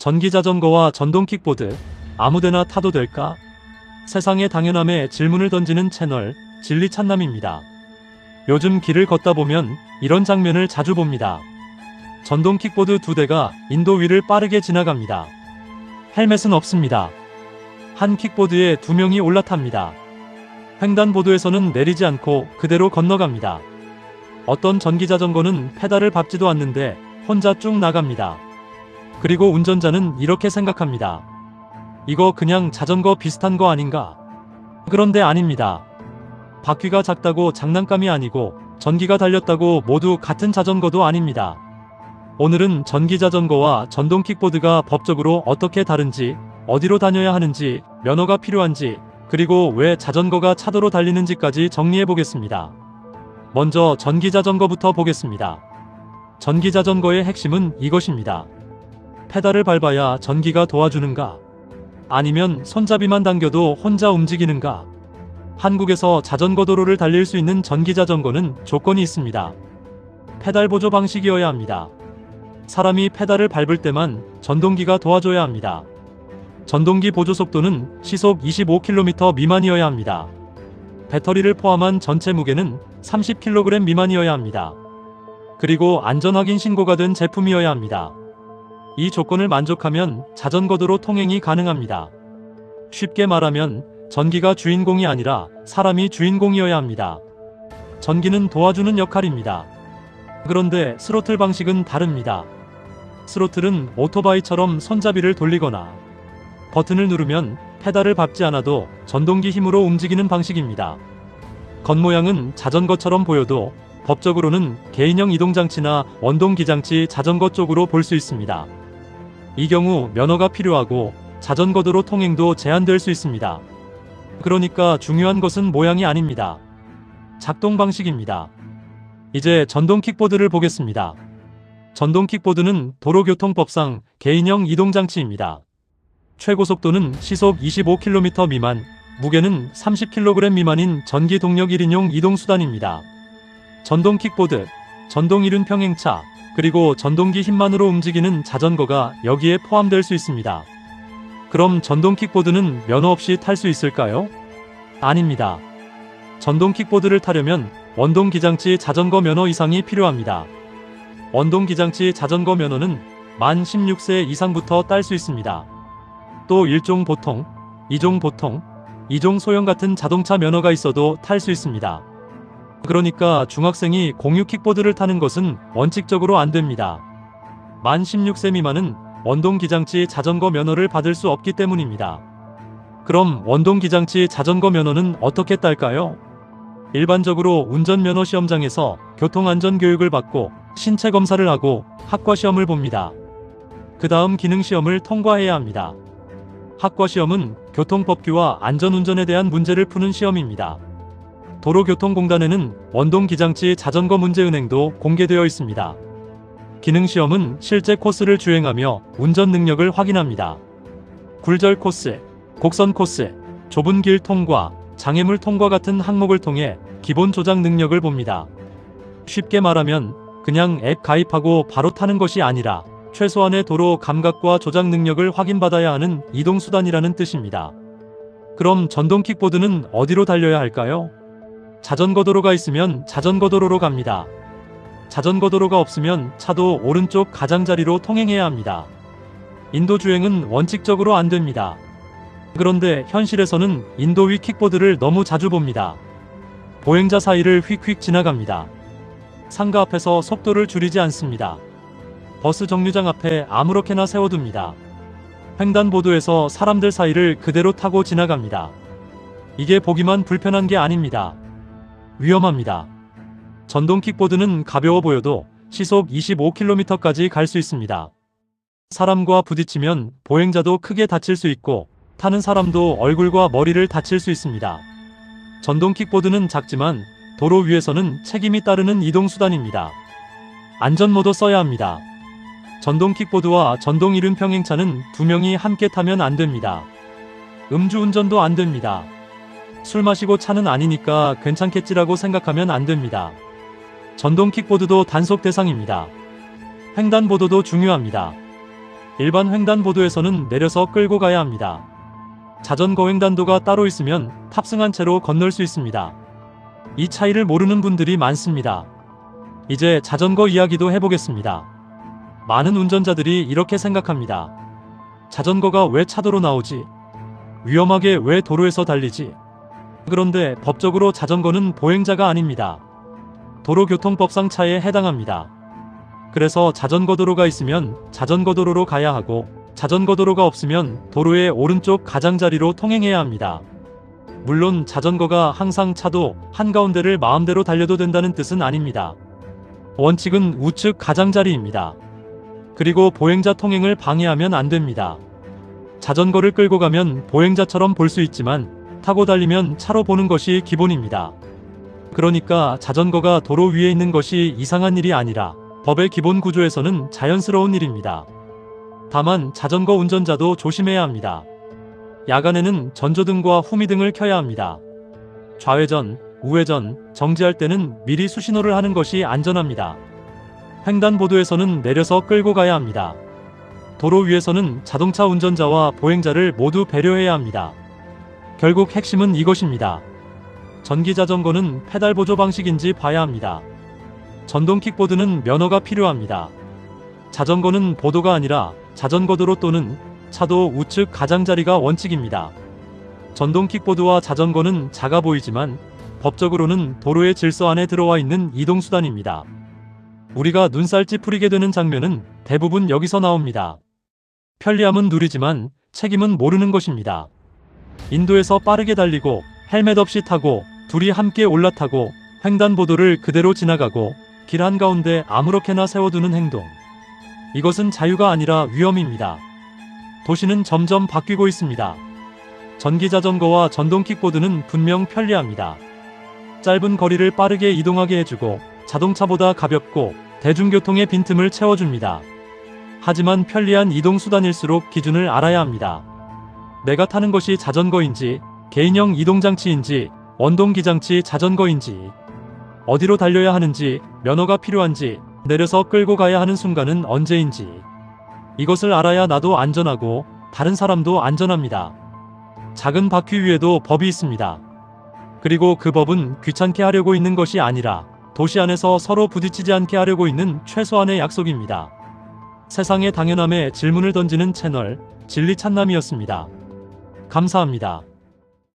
전기자전거와 전동킥보드, 아무데나 타도 될까? 세상의 당연함에 질문을 던지는 채널, 진리찬남입니다. 요즘 길을 걷다 보면 이런 장면을 자주 봅니다. 전동킥보드 2대가 인도 위를 빠르게 지나갑니다. 헬멧은 없습니다. 한 킥보드에 2명이 올라탑니다. 횡단보도에서는 내리지 않고 그대로 건너갑니다. 어떤 전기자전거는 페달을 밟지도 않는데 혼자 쭉 나갑니다. 그리고 운전자는 이렇게 생각합니다. 이거 그냥 자전거 비슷한 거 아닌가? 그런데 아닙니다. 바퀴가 작다고 장난감이 아니고 전기가 달렸다고 모두 같은 자전거도 아닙니다. 오늘은 전기자전거와 전동킥보드가 법적으로 어떻게 다른지, 어디로 다녀야 하는지, 면허가 필요한지, 그리고 왜 자전거가 차도로 달리는지까지 정리해 보겠습니다. 먼저 전기자전거부터 보겠습니다. 전기자전거의 핵심은 이것입니다. 페달을 밟아야 전기가 도와주는가? 아니면 손잡이만 당겨도 혼자 움직이는가? 한국에서 자전거 도로를 달릴 수 있는 전기자전거는 조건이 있습니다. 페달 보조 방식이어야 합니다. 사람이 페달을 밟을 때만 전동기가 도와줘야 합니다. 전동기 보조 속도는 시속 25km 미만이어야 합니다. 배터리를 포함한 전체 무게는 30kg 미만이어야 합니다. 그리고 안전확인 신고가 된 제품이어야 합니다. 이 조건을 만족하면 자전거도로 통행이 가능합니다. 쉽게 말하면 전기가 주인공이 아니라 사람이 주인공이어야 합니다. 전기는 도와주는 역할입니다. 그런데 스로틀 방식은 다릅니다. 스로틀은 오토바이처럼 손잡이를 돌리거나 버튼을 누르면 페달을 밟지 않아도 전동기 힘으로 움직이는 방식입니다. 겉모양은 자전거처럼 보여도 법적으로는 개인형 이동장치나 원동기장치 자전거 쪽으로 볼 수 있습니다. 이 경우 면허가 필요하고 자전거도로 통행도 제한될 수 있습니다. 그러니까 중요한 것은 모양이 아닙니다. 작동 방식입니다. 이제 전동킥보드를 보겠습니다. 전동킥보드는 도로교통법상 개인형 이동장치입니다. 최고 속도는 시속 25km 미만, 무게는 30kg 미만인 전기 동력 1인용 이동수단입니다. 전동킥보드, 전동이륜 평행차, 그리고 전동기 힘만으로 움직이는 자전거가 여기에 포함될 수 있습니다. 그럼 전동킥보드는 면허 없이 탈 수 있을까요? 아닙니다. 전동킥보드를 타려면 원동기장치 자전거 면허 이상이 필요합니다. 원동기장치 자전거 면허는 만 16세 이상부터 딸 수 있습니다. 또 1종 보통, 2종 보통, 2종 소형 같은 자동차 면허가 있어도 탈 수 있습니다. 그러니까 중학생이 공유 킥보드를 타는 것은 원칙적으로 안 됩니다. 만 16세 미만은 원동기장치 자전거 면허를 받을 수 없기 때문입니다. 그럼 원동기장치 자전거 면허는 어떻게 딸까요? 일반적으로 운전면허 시험장에서 교통안전교육을 받고 신체검사를 하고 학과시험을 봅니다. 그 다음 기능시험을 통과해야 합니다. 학과시험은 교통법규와 안전운전에 대한 문제를 푸는 시험입니다. 도로교통공단에는 원동기장치 자전거 문제은행도 공개되어 있습니다. 기능시험은 실제 코스를 주행하며 운전 능력을 확인합니다. 굴절 코스, 곡선 코스, 좁은 길 통과, 장애물 통과 같은 항목을 통해 기본 조작 능력을 봅니다. 쉽게 말하면 그냥 앱 가입하고 바로 타는 것이 아니라 최소한의 도로 감각과 조작 능력을 확인받아야 하는 이동수단이라는 뜻입니다. 그럼 전동킥보드는 어디로 달려야 할까요? 자전거 도로가 있으면 자전거 도로로 갑니다. 자전거 도로가 없으면 차도 오른쪽 가장자리로 통행해야 합니다. 인도 주행은 원칙적으로 안 됩니다. 그런데 현실에서는 인도 위 킥보드를 너무 자주 봅니다. 보행자 사이를 휙휙 지나갑니다. 상가 앞에서 속도를 줄이지 않습니다. 버스 정류장 앞에 아무렇게나 세워둡니다. 횡단보도에서 사람들 사이를 그대로 타고 지나갑니다. 이게 보기만 불편한 게 아닙니다. 위험합니다. 전동킥보드는 가벼워 보여도 시속 25km까지 갈 수 있습니다. 사람과 부딪히면 보행자도 크게 다칠 수 있고 타는 사람도 얼굴과 머리를 다칠 수 있습니다. 전동킥보드는 작지만 도로 위에서는 책임이 따르는 이동수단입니다. 안전모도 써야 합니다. 전동킥보드와 전동이륜 평행차는 2명이 함께 타면 안 됩니다. 음주운전도 안 됩니다. 술 마시고 차는 아니니까 괜찮겠지라고 생각하면 안 됩니다. 전동 킥보드도 단속 대상입니다. 횡단보도도 중요합니다. 일반 횡단보도에서는 내려서 끌고 가야 합니다. 자전거 횡단도가 따로 있으면 탑승한 채로 건널 수 있습니다. 이 차이를 모르는 분들이 많습니다. 이제 자전거 이야기도 해보겠습니다. 많은 운전자들이 이렇게 생각합니다. 자전거가 왜 차도로 나오지? 위험하게 왜 도로에서 달리지? 그런데 법적으로 자전거는 보행자가 아닙니다. 도로교통법상 차에 해당합니다. 그래서 자전거 도로가 있으면 자전거 도로로 가야 하고, 자전거 도로가 없으면 도로의 오른쪽 가장자리로 통행해야 합니다. 물론 자전거가 항상 차도 한가운데를 마음대로 달려도 된다는 뜻은 아닙니다. 원칙은 우측 가장자리입니다. 그리고 보행자 통행을 방해하면 안 됩니다. 자전거를 끌고 가면 보행자처럼 볼 수 있지만 타고 달리면 차로 보는 것이 기본입니다. 그러니까 자전거가 도로 위에 있는 것이 이상한 일이 아니라 법의 기본 구조에서는 자연스러운 일입니다. 다만 자전거 운전자도 조심해야 합니다. 야간에는 전조등과 후미등을 켜야 합니다. 좌회전, 우회전, 정지할 때는 미리 수신호를 하는 것이 안전합니다. 횡단보도에서는 내려서 끌고 가야 합니다. 도로 위에서는 자동차 운전자와 보행자를 모두 배려해야 합니다. 결국 핵심은 이것입니다. 전기자전거는 페달 보조 방식인지 봐야 합니다. 전동 킥보드는 면허가 필요합니다. 자전거는 보도가 아니라 자전거 도로 또는 차도 우측 가장자리가 원칙입니다. 전동 킥보드와 자전거는 작아 보이지만 법적으로는 도로의 질서 안에 들어와 있는 이동수단입니다. 우리가 눈살 찌푸리게 되는 장면은 대부분 여기서 나옵니다. 편리함은 누리지만 책임은 모르는 것입니다. 인도에서 빠르게 달리고 헬멧 없이 타고 둘이 함께 올라타고 횡단보도를 그대로 지나가고 길 한가운데 아무렇게나 세워두는 행동. 이것은 자유가 아니라 위험입니다. 도시는 점점 바뀌고 있습니다. 전기자전거와 전동 킥보드는 분명 편리합니다. 짧은 거리를 빠르게 이동하게 해주고 자동차보다 가볍고 대중교통의 빈틈을 채워줍니다. 하지만 편리한 이동수단일수록 기준을 알아야 합니다. 내가 타는 것이 자전거인지, 개인형 이동장치인지, 원동기장치 자전거인지, 어디로 달려야 하는지, 면허가 필요한지, 내려서 끌고 가야 하는 순간은 언제인지, 이것을 알아야 나도 안전하고 다른 사람도 안전합니다. 작은 바퀴 위에도 법이 있습니다. 그리고 그 법은 귀찮게 하려고 있는 것이 아니라 도시 안에서 서로 부딪히지 않게 하려고 있는 최소한의 약속입니다. 세상의 당연함에 질문을 던지는 채널 진리찬남이었습니다. 감사합니다.